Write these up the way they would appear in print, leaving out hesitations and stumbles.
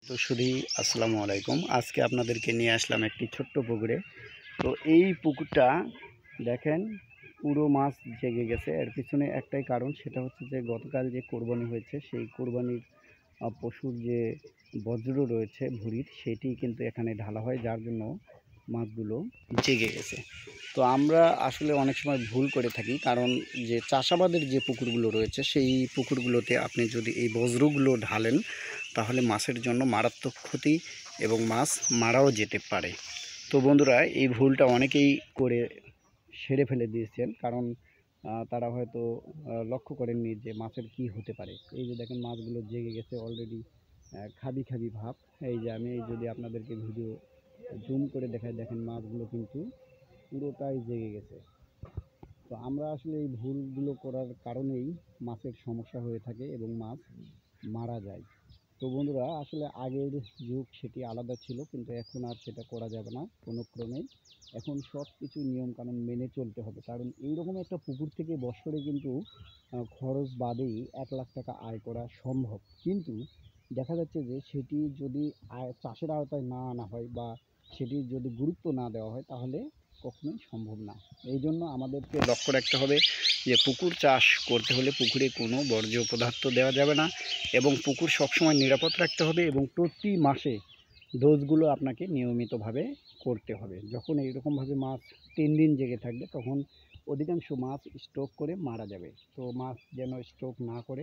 তো শুধু আসসালামু আলাইকুম। আজকে আপনাদেরকে নিয়ে আসলাম একটি ছোট্ট পুকুরে। তো এই পুকুরটা দেখেন পুরো মাছ জেগে গেছে। এর পিছনে একটাই কারণ, সেটা হচ্ছে যে গতকাল যে কোরবানি হয়েছে সেই কোরবানির পশুর যে বজ্র রয়েছে ভুঁড়ির, সেটি কিন্তু এখানে ঢালা হয়, যার জন্য মাছগুলো জেগে গেছে। তো আমরা আসলে অনেক সময় ভুল করে থাকি, কারণ যে চাষাবাদের যে পুকুরগুলো রয়েছে সেই পুকুরগুলোতে আপনি যদি এই বজ্রগুলো ঢালেন তাহলে মাছের জন্য মারাত্মক ক্ষতি এবং মাছ মারাও যেতে পারে। তো বন্ধুরা, এই ভুলটা অনেকেই করে সেরে ফেলে দিয়েছেন, কারণ তারা হয়তো লক্ষ্য করেননি যে মাছের কি হতে পারে। এই যে দেখেন মাছগুলো জেগে গেছে অলরেডি, খাবি খাবি ভাব। এই যে আমি যদি আপনাদেরকে ভিডিও জুম করে দেখাই, দেখেন মাছগুলো কিন্তু পুরোটাই জেগে গেছে। তো আমরা আসলে এই ভুলগুলো করার কারণেই মাছের সমস্যা হয়ে থাকে এবং মাছ মারা যায়। তো বন্ধুরা, আসলে আগের যুগ সেটি আলাদা ছিল, কিন্তু এখন আর সেটা করা যাবে না কোনো ক্রমেই। এখন সব কিছু নিয়মকানুন মেনে চলতে হবে, কারণ এইরকম একটা পুকুর থেকে বছরে কিন্তু খরচ বাদেই 1 লাখ টাকা আয় করা সম্ভব। কিন্তু দেখা যাচ্ছে যে সেটি যদি চাষের আওতায় না আনা হয় বা সেটির যদি গুরুত্ব না দেওয়া হয়, তাহলে কখনোই সম্ভব না। এই জন্য আমাদেরকে লক্ষ্য রাখতে হবে যে পুকুর চাষ করতে হলে পুকুরে কোনো বর্জ্য পদার্থ দেওয়া যাবে না, এবং পুকুর সবসময় নিরাপদ রাখতে হবে, এবং প্রতি মাসে ডোজগুলো আপনাকে নিয়মিতভাবে করতে হবে। যখন এইরকমভাবে মাছ 3 দিন জেগে থাকবে, তখন অধিকাংশ মাছ স্ট্রোক করে মারা যাবে। তো মাছ যেন স্ট্রোক না করে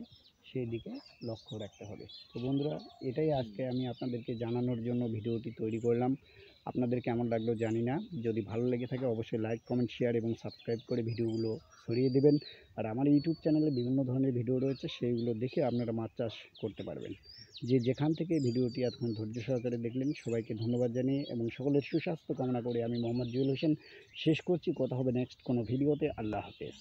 সেই দিকে লক্ষ্য রাখতে হবে। তো বন্ধুরা, এটাই আজকে আমি আপনাদেরকে জানানোর জন্য ভিডিওটি তৈরি করলাম। আপনাদের কেমন লাগলো জানি না। যদি ভালো লেগে থাকে অবশ্যই লাইক, কমেন্ট, শেয়ার এবং সাবস্ক্রাইব করে ভিডিওগুলো ছড়িয়ে দেবেন। আর আমার ইউটিউব চ্যানেলে বিভিন্ন ধরনের ভিডিও রয়েছে, সেইগুলো দেখে আপনারা মাছ চাষ করতে পারবেন। যে যেখান থেকে ভিডিওটি এতক্ষণ ধৈর্য সহকারে দেখলেন, সবাইকে ধন্যবাদ জানিয়ে এবং সকলের সুস্বাস্থ্য কামনা করে আমি মোহাম্মদ জুয়েল হোসেন শেষ করছি। কথা হবে নেক্সট কোনো ভিডিওতে। আল্লাহ হাফেজ।